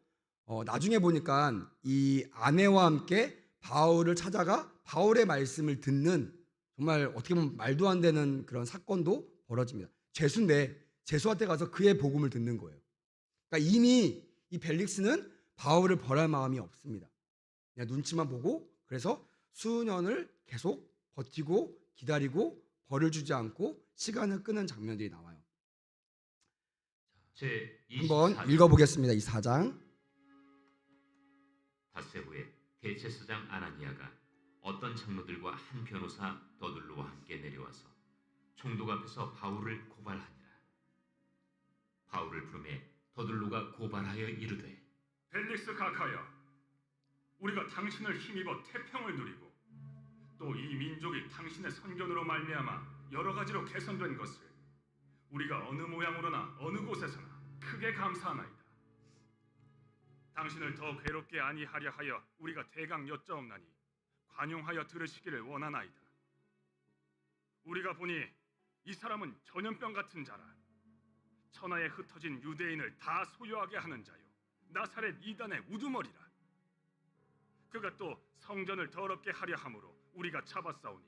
나중에 보니까 이 아내와 함께 바울을 찾아가 바울의 말씀을 듣는 정말 어떻게 보면 말도 안 되는 그런 사건도 벌어집니다. 죄수인데 죄수한테 가서 그의 복음을 듣는 거예요. 그러니까 이미 이 벨릭스는 바울을 벌할 마음이 없습니다. 그냥 눈치만 보고 그래서 수년을 계속 버티고 기다리고 벌을 주지 않고 시간을 끄는 장면들이 나와요. 한번 읽어보겠습니다. 이 4장. 닷새 후에 대제사장 아나니아가 어떤 장로들과 한 변호사 더둘로와 함께 내려와서 총독 앞에서 바울을 고발하니라. 바울을 부르매 더둘로가 고발하여 이르되 벨릭스 각하여, 우리가 당신을 힘입어 태평을 누리고 또 이 민족이 당신의 선견으로 말미암아 여러 가지로 개선된 것을 우리가 어느 모양으로나 어느 곳에서나 크게 감사하나이다. 당신을 더 괴롭게 아니하려 하여 우리가 대강 여짜옵나니 관용하여 들으시기를 원하나이다. 우리가 보니 이 사람은 전염병 같은 자라. 천하에 흩어진 유대인을 다 소유하게 하는 자요, 나사렛 이단의 우두머리라. 그가 또 성전을 더럽게 하려 함으로 우리가 잡아싸우니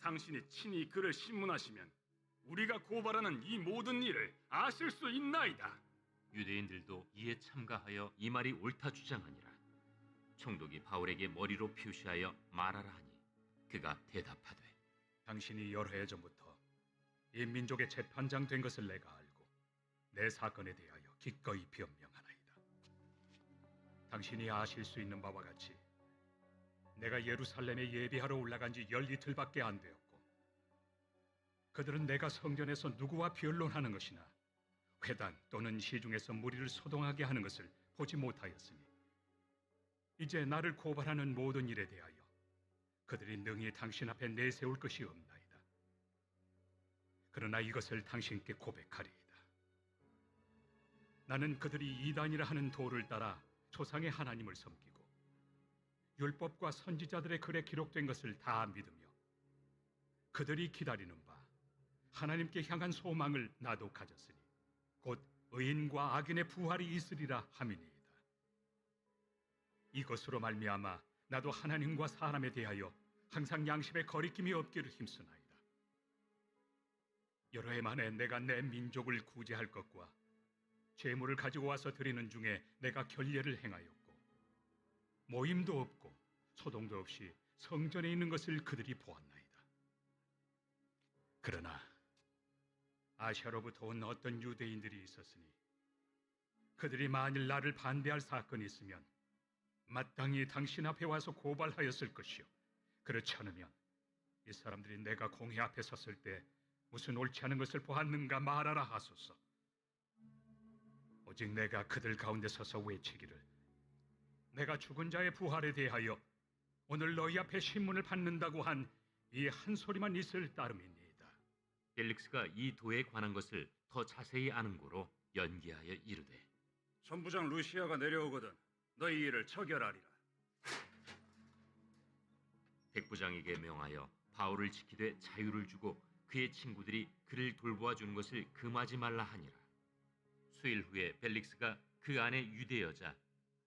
당신이 친히 그를 신문하시면 우리가 고발하는 이 모든 일을 아실 수 있나이다. 유대인들도 이에 참가하여 이 말이 옳다 주장하니라. 총독이 바울에게 머리로 표시하여 말하라 하니 그가 대답하되 당신이 여러 해 전부터 이 민족의 재판장 된 것을 내가 알고 내 사건에 대하여 기꺼이 변명하나이다. 당신이 아실 수 있는 바와 같이 내가 예루살렘에 예배하러 올라간 지 열이틀밖에 안 되었고 그들은 내가 성전에서 누구와 변론하는 것이나 회당 또는 시중에서 무리를 소동하게 하는 것을 보지 못하였으니 이제 나를 고발하는 모든 일에 대하여 그들이 능히 당신 앞에 내세울 것이 없나이다. 그러나 이것을 당신께 고백하리이다. 나는 그들이 이단이라 하는 도를 따라 조상의 하나님을 섬기고 율법과 선지자들의 글에 기록된 것을 다 믿으며 그들이 기다리는 바 하나님께 향한 소망을 나도 가졌으니 곧 의인과 악인의 부활이 있으리라 함이니이다. 이것으로 말미암아 나도 하나님과 사람에 대하여 항상 양심에 거리낌이 없기를 힘쓰나이다. 여러 해 만에 내가 내 민족을 구제할 것과 재물을 가지고 와서 드리는 중에 내가 결례를 행하였고 모임도 없고 소동도 없이 성전에 있는 것을 그들이 보았나이다. 그러나 아시아로부터 온 어떤 유대인들이 있었으니 그들이 만일 나를 반대할 사건이 있으면 마땅히 당신 앞에 와서 고발하였을 것이요 그렇지 않으면 이 사람들이 내가 공회 앞에 섰을 때 무슨 옳지 않은 것을 보았는가 말하라 하소서. 오직 내가 그들 가운데 서서 외치기를 내가 죽은 자의 부활에 대하여 오늘 너희 앞에 신문을 받는다고 한 이 한 소리만 있을 따름이니이다. 벨릭스가 이 도에 관한 것을 더 자세히 아는 고로 연기하여 이르되 천부장 루시아가 내려오거든 너희 일을 처결하리라. 백부장에게 명하여 바울을 지키되 자유를 주고 그의 친구들이 그를 돌보아 주는 것을 금하지 말라 하니라. 수일 후에 벨릭스가 그 안에 유대 여자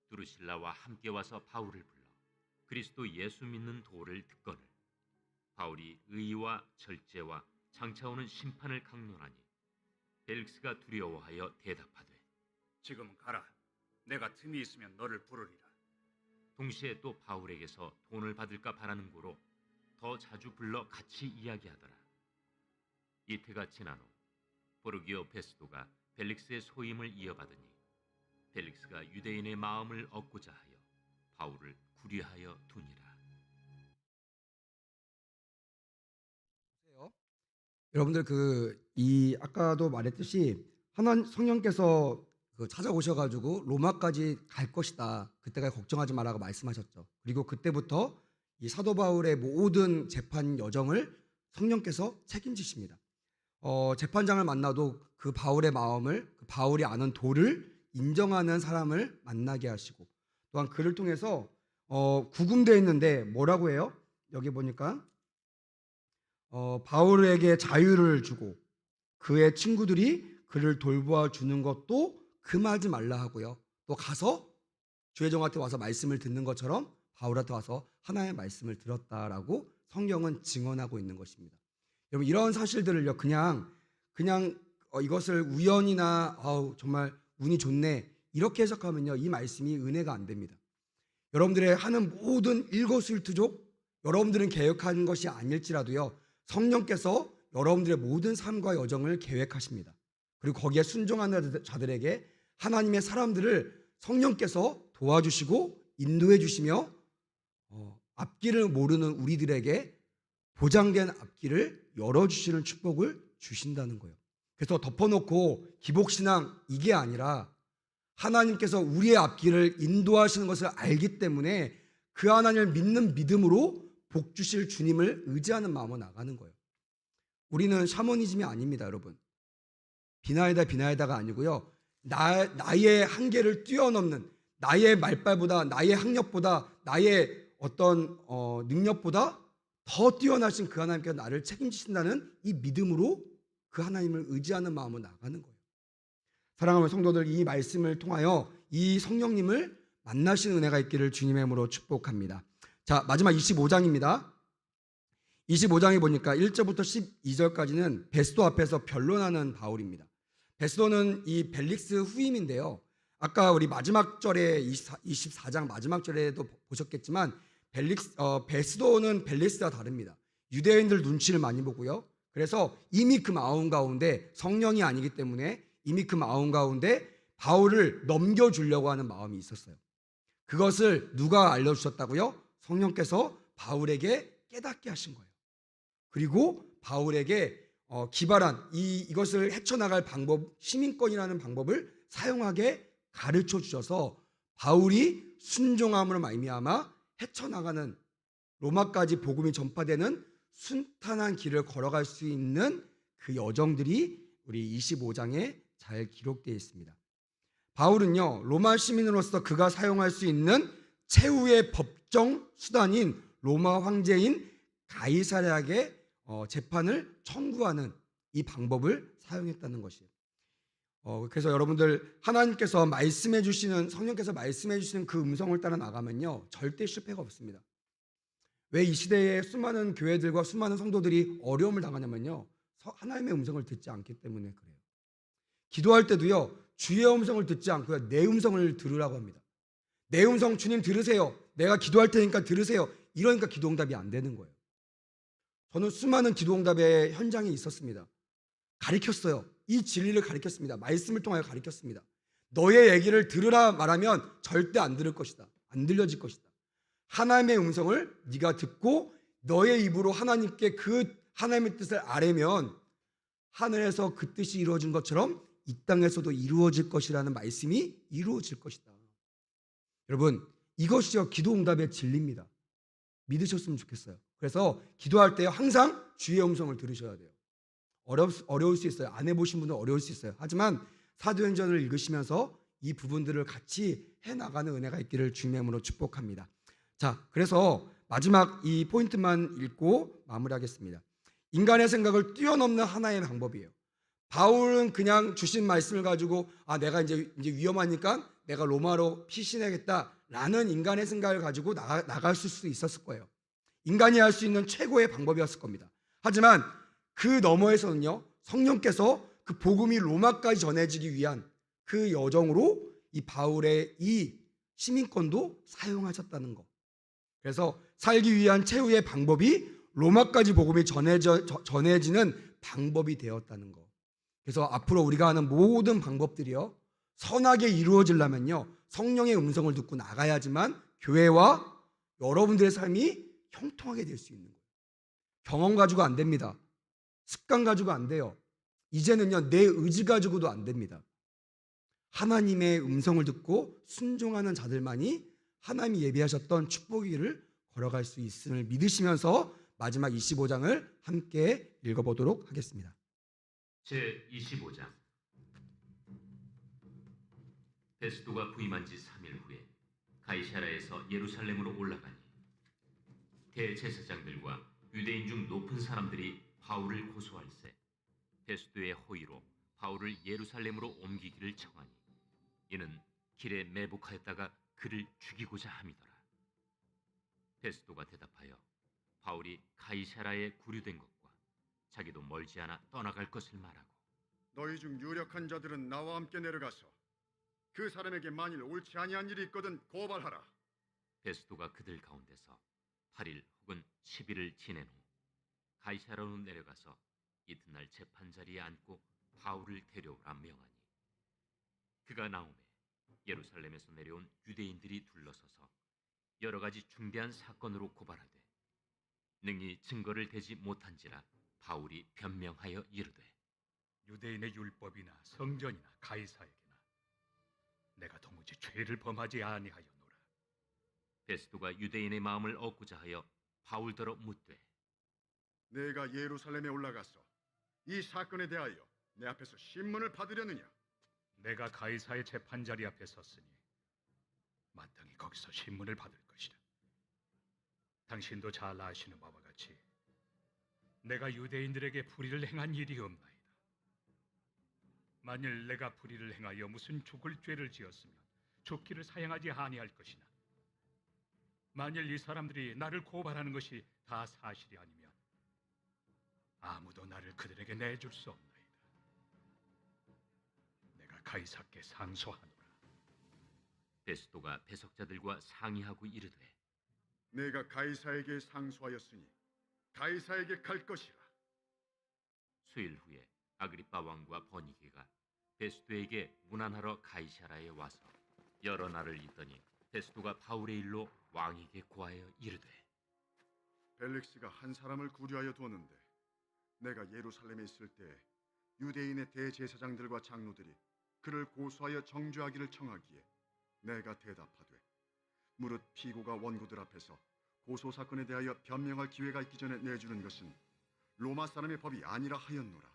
두루실라와 함께 와서 바울을 불러 그리스도 예수 믿는 도를 듣거늘 바울이 의와 절제와 장차 오는 심판을 강론하니 벨릭스가 두려워하여 대답하되 지금 가라. 내가 틈이 있으면 너를 부르리라. 동시에 또 바울에게서 돈을 받을까 바라는 고로 더 자주 불러 같이 이야기하더라. 이태가 지난 후 보르기오 베스도가 벨릭스의 소임을 이어받으니 벨릭스가 유대인의 마음을 얻고자 하여 바울을 구류하여 두니라. 여러분들 이 아까도 말했듯이 하나님 성령께서 찾아오셔가지고 로마까지 갈 것이다. 그때까지 걱정하지 말라고 말씀하셨죠. 그리고 그때부터 이 사도 바울의 모든 재판 여정을 성령께서 책임지십니다. 재판장을 만나도 그 바울의 마음을 그 바울이 아는 도를 인정하는 사람을 만나게 하시고 또한 그를 통해서 구금되어 있는데 뭐라고 해요? 여기 보니까 바울에게 자유를 주고 그의 친구들이 그를 돌보아 주는 것도 금하지 말라 하고요. 또 가서 주회장한테 와서 말씀을 듣는 것처럼 바울한테 와서 하나님의 말씀을 들었다라고 성경은 증언하고 있는 것입니다. 여러분 이런 사실들을요 그냥 이것을 우연이나 정말 운이 좋네 이렇게 해석하면요 이 말씀이 은혜가 안 됩니다. 여러분들의 하는 모든 일거수일투족 여러분들은 계획한 것이 아닐지라도요 성령께서 여러분들의 모든 삶과 여정을 계획하십니다. 그리고 거기에 순종하는 자들에게 하나님의 사람들을 성령께서 도와주시고 인도해 주시며 앞길을 모르는 우리들에게 보장된 앞길을 열어주시는 축복을 주신다는 거예요. 그래서 덮어놓고 기복신앙 이게 아니라 하나님께서 우리의 앞길을 인도하시는 것을 알기 때문에 그 하나님을 믿는 믿음으로 복 주실 주님을 의지하는 마음으로 나가는 거예요. 우리는 샤머니즘이 아닙니다, 여러분. 비나이다가 아니고요. 나의 한계를 뛰어넘는 나의 말발보다 나의 학력보다 나의 어떤 능력보다 더 뛰어나신 그 하나님께서 나를 책임지신다는 이 믿음으로 그 하나님을 의지하는 마음으로 나가는 거예요. 사랑하는 성도들 이 말씀을 통하여 이 성령님을 만나시는 은혜가 있기를 주님의 이름으로 축복합니다. 자, 마지막 25장입니다. 25장에 보니까 1절부터 12절까지는 베스도 앞에서 변론하는 바울입니다. 베스도는 이 벨릭스 후임인데요. 아까 우리 마지막 절에 24장 마지막 절에도 보셨겠지만 베스도는 벨릭스와 다릅니다. 유대인들 눈치를 많이 보고요. 그래서 이미 그 마음 가운데 성령이 아니기 때문에 이미 그 마음 가운데 바울을 넘겨주려고 하는 마음이 있었어요. 그것을 누가 알려주셨다고요? 성령께서 바울에게 깨닫게 하신 거예요. 그리고 바울에게 기발한 이것을 헤쳐나갈 방법, 시민권이라는 방법을 사용하게 가르쳐 주셔서 바울이 순종함으로 말미암아 헤쳐나가는 로마까지 복음이 전파되는 순탄한 길을 걸어갈 수 있는 그 여정들이 우리 25장에 잘 기록되어 있습니다. 바울은요, 로마 시민으로서 그가 사용할 수 있는 최후의 법정 수단인 로마 황제인 가이사랴에게 재판을 청구하는 이 방법을 사용했다는 것이에요. 그래서 여러분들 하나님께서 말씀해 주시는 성령께서 말씀해 주시는 그 음성을 따라 나가면요 절대 실패가 없습니다. 왜 이 시대에 수많은 교회들과 수많은 성도들이 어려움을 당하냐면요 하나님의 음성을 듣지 않기 때문에 그래요. 기도할 때도요 주의 음성을 듣지 않고요 내 음성을 들으라고 합니다. 내 음성 주님 들으세요. 내가 기도할 테니까 들으세요. 이러니까 기도응답이 안 되는 거예요. 저는 수많은 기도응답의 현장에 있었습니다. 가르쳤어요. 이 진리를 가르쳤습니다. 말씀을 통하여 가르쳤습니다. 너의 얘기를 들으라 말하면 절대 안 들을 것이다. 안 들려질 것이다. 하나님의 음성을 네가 듣고 너의 입으로 하나님께 그 하나님의 뜻을 아뢰면 하늘에서 그 뜻이 이루어진 것처럼 이 땅에서도 이루어질 것이라는 말씀이 이루어질 것이다. 여러분 이것이요 기도응답의 진리입니다. 믿으셨으면 좋겠어요. 그래서 기도할 때 항상 주의 음성을 들으셔야 돼요. 어려울 수 있어요. 안 해보신 분은 어려울 수 있어요. 하지만 사도행전을 읽으시면서 이 부분들을 같이 해나가는 은혜가 있기를 주님의 이름으로 축복합니다. 자, 그래서 마지막 이 포인트만 읽고 마무리하겠습니다. 인간의 생각을 뛰어넘는 하나의 방법이에요. 바울은 그냥 주신 말씀을 가지고 내가 이제 위험하니까 내가 로마로 피신하겠다라는 인간의 생각을 가지고 나갈 수 있었을 거예요. 인간이 할 수 있는 최고의 방법이었을 겁니다. 하지만 그 너머에서는요 성령께서 그 복음이 로마까지 전해지기 위한 그 여정으로 이 바울의 이 시민권도 사용하셨다는 것. 그래서 살기 위한 최후의 방법이 로마까지 복음이 전해지는 방법이 되었다는 것. 그래서 앞으로 우리가 하는 모든 방법들이요 선하게 이루어지려면요 성령의 음성을 듣고 나가야지만 교회와 여러분들의 삶이 형통하게 될 수 있는 거예요. 경험 가지고 안 됩니다. 습관 가지고 안 돼요. 이제는요 내 의지 가지고도 안 됩니다. 하나님의 음성을 듣고 순종하는 자들만이 하나님이 예비하셨던 축복의 길을 걸어갈 수 있음을 믿으시면서 마지막 25장을 함께 읽어보도록 하겠습니다. 제25장. 베스도가 부임한 지 3일 후에 가이사랴에서 예루살렘으로 올라가니 대제사장들과 유대인 중 높은 사람들이 바울을 고소할세 베스도의 호의로 바울을 예루살렘으로 옮기기를 청하니 이는 길에 매복하였다가 그를 죽이고자 함이더라. 베스도가 대답하여 바울이 가이사랴에 구류된 것과 자기도 멀지 않아 떠나갈 것을 말하고 너희 중 유력한 자들은 나와 함께 내려가서 그 사람에게 만일 옳지 아니한 일이 있거든 고발하라. 베스도가 그들 가운데서 8일 혹은 10일을 지낸 후 가이사랴로 내려가서 이튿날 재판자리에 앉고 바울을 데려오라 명하니 그가 나오매 예루살렘에서 내려온 유대인들이 둘러서서 여러 가지 중대한 사건으로 고발하되 능히 증거를 대지 못한지라 바울이 변명하여 이르되 유대인의 율법이나 성전이나 가이사에게나 내가 도무지 죄를 범하지 아니하였노라. 베스도가 유대인의 마음을 얻고자 하여 바울더러 묻되 내가 예루살렘에 올라가서 이 사건에 대하여 내 앞에서 신문을 받으려느냐? 내가 가이사의 재판자리 앞에 섰으니 마땅히 거기서 신문을 받을 것이라. 당신도 잘 아시는 바와 같이 내가 유대인들에게 불의를 행한 일이 없나이다. 만일 내가 불의를 행하여 무슨 죽을 죄를 지었으면 죽기를 사양하지 아니할 것이나 만일 이 사람들이 나를 고발하는 것이 다 사실이 아니면 아무도 나를 그들에게 내줄 수 없나이다. 내가 가이사께 상소하노라. 베스도가 배석자들과 상의하고 이르되 내가 가이사에게 상소하였으니 가이사에게 갈 것이라. 수일 후에 아그리빠 왕과 버니게가 베스도에게 문안하러 가이사라에 와서 여러 날을 있더니 베스도가 바울의 일로 왕에게 고하여 이르되 벨릭스가 한 사람을 구려하여 두었는데 내가 예루살렘에 있을 때 유대인의 대제사장들과 장로들이 그를 고소하여 정죄하기를 청하기에 내가 대답하되 무릇 피고가 원고들 앞에서 고소 사건에 대하여 변명할 기회가 있기 전에 내주는 것은 로마 사람의 법이 아니라 하였노라.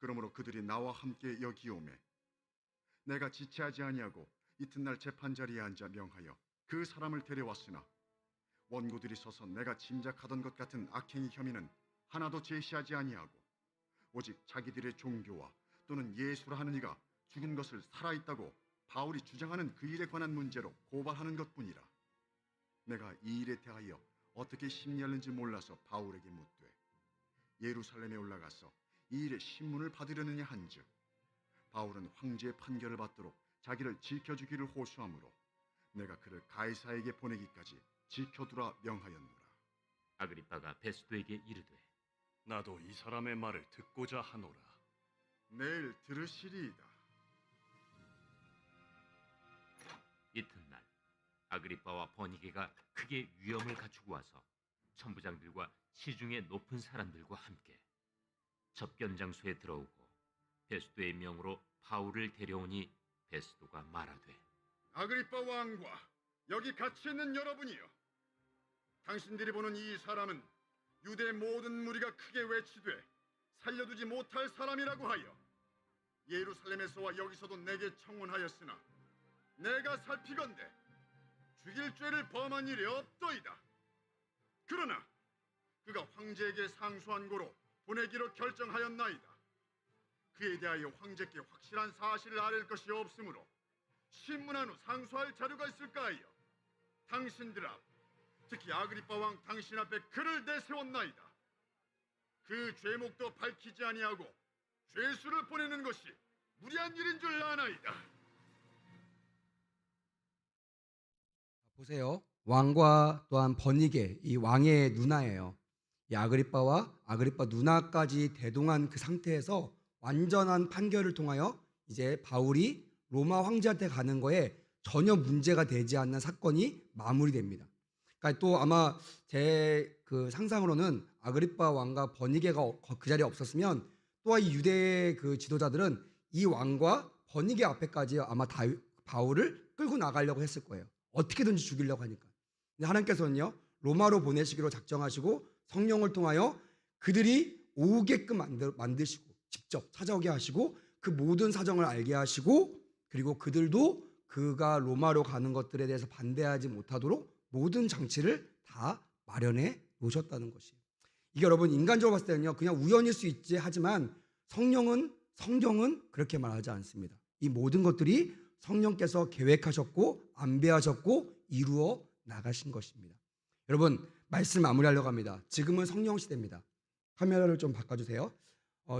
그러므로 그들이 나와 함께 여기 오매 내가 지체하지 아니하고 이튿날 재판 자리에 앉아 명하여 그 사람을 데려왔으나 원고들이 서서 내가 짐작하던 것 같은 악행의 혐의는 하나도 제시하지 아니하고 오직 자기들의 종교와 또는 예수라 하는 이가 죽은 것을 살아있다고 바울이 주장하는 그 일에 관한 문제로 고발하는 것뿐이라. 내가 이 일에 대하여 어떻게 심리하는지 몰라서 바울에게 묻되 예루살렘에 올라가서 이 일의 신문을 받으려느냐 한즉 바울은 황제의 판결을 받도록 자기를 지켜주기를 호소하므로 내가 그를 가이사에게 보내기까지 지켜두라 명하였노라. 아그리빠가 베스도에게 이르되 나도 이 사람의 말을 듣고자 하노라. 내일 들으시리이다. 이튿날 아그리빠와 버니게가 크게 위엄을 갖추고 와서 천부장들과 시중의 높은 사람들과 함께 접견장소에 들어오고 베스도의 명으로 바울을 데려오니 베스도가 말하되 아그리빠 왕과 여기 같이 있는 여러분이여, 당신들이 보는 이 사람은 유대 모든 무리가 크게 외치되 살려두지 못할 사람이라고 하여 예루살렘에서와 여기서도 내게 청혼하였으나 내가 살피건대 죽일 죄를 범한 일이 없도이다. 그러나 그가 황제에게 상소한 고로 보내기로 결정하였나이다. 그에 대하여 황제께 확실한 사실을 아랠 것이 없으므로 신문한 후 상소할 자료가 있을까 하여 당신들 앞, 특히 아그리빠 왕 당신 앞에 그를 내세웠나이다. 그 죄목도 밝히지 아니하고 죄수를 보내는 것이 무리한 일인 줄 아나이다. 보세요. 왕과 또한 버니게, 이 왕의 누나예요. 이 아그리빠와 아그리빠 누나까지 대동한 그 상태에서 완전한 판결을 통하여 이제 바울이 로마 황제한테 가는 거에 전혀 문제가 되지 않는 사건이 마무리됩니다. 그러니까 또 아마 제 그 상상으로는 아그리빠 왕과 버니게가 그 자리에 없었으면 또한 이 유대의 그 지도자들은 이 왕과 버니게 앞에까지 아마 바울을 끌고 나가려고 했을 거예요. 어떻게든지 죽이려고 하니까. 근데 하나님께서는요, 로마로 보내시기로 작정하시고 성령을 통하여 그들이 오게끔 만드시고 직접 찾아오게 하시고 그 모든 사정을 알게 하시고 그리고 그들도 그가 로마로 가는 것들에 대해서 반대하지 못하도록 모든 장치를 다 마련해 놓으셨다는 것이에요. 이게 여러분 인간적으로 봤을 때는요, 그냥 우연일 수 있지 하지만 성경은 그렇게 말하지 않습니다. 이 모든 것들이 성령께서 계획하셨고 안배하셨고 이루어 나가신 것입니다. 여러분 말씀 마무리하려고 합니다. 지금은 성령 시대입니다. 카메라를 좀 바꿔주세요.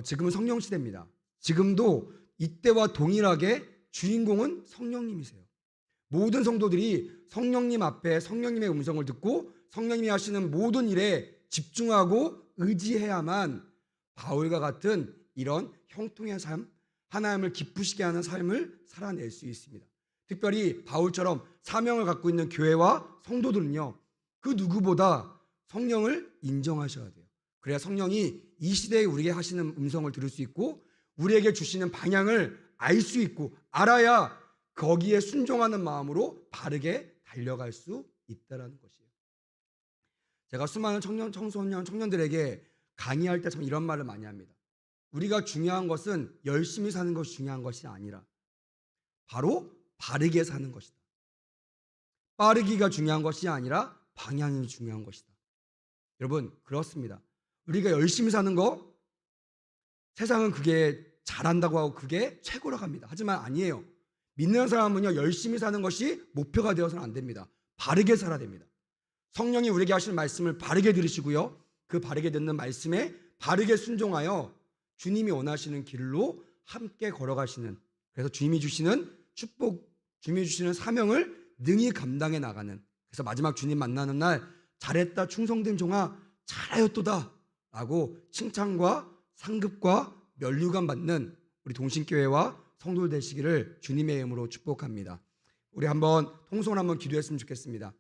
지금은 성령 시대입니다. 지금도 이때와 동일하게 주인공은 성령님이세요. 모든 성도들이 성령님 앞에 성령님의 음성을 듣고 성령님이 하시는 모든 일에 집중하고 의지해야만 바울과 같은 이런 형통의 삶, 하나님을 기쁘시게 하는 삶을 살아낼 수 있습니다. 특별히 바울처럼 사명을 갖고 있는 교회와 성도들은요, 그 누구보다 성령을 인정하셔야 돼요. 그래야 성령이 이 시대에 우리에게 하시는 음성을 들을 수 있고 우리에게 주시는 방향을 알 수 있고 알아야 거기에 순종하는 마음으로 바르게 달려갈 수 있다는 것이에요. 제가 수많은 청년들에게 강의할 때 참 이런 말을 많이 합니다. 우리가 중요한 것은 열심히 사는 것이 중요한 것이 아니라 바로 바르게 사는 것이다. 빠르기가 중요한 것이 아니라 방향이 중요한 것이다. 여러분 그렇습니다. 우리가 열심히 사는 거 세상은 그게 잘한다고 하고 그게 최고라고 합니다. 하지만 아니에요. 믿는 사람은요, 열심히 사는 것이 목표가 되어서는 안 됩니다. 바르게 살아야 됩니다. 성령이 우리에게 하시는 말씀을 바르게 들으시고요, 그 바르게 듣는 말씀에 바르게 순종하여 주님이 원하시는 길로 함께 걸어가시는, 그래서 주님이 주시는 축복, 주님이 주시는 사명을 능히 감당해 나가는, 그래서 마지막 주님 만나는 날 잘했다 충성된 종아 잘하였도다 라고 칭찬과 상급과 면류관 받는 우리 동신교회와 성도들 되시기를 주님의 이름으로 축복합니다. 우리 한번 통성을 한번 기도했으면 좋겠습니다.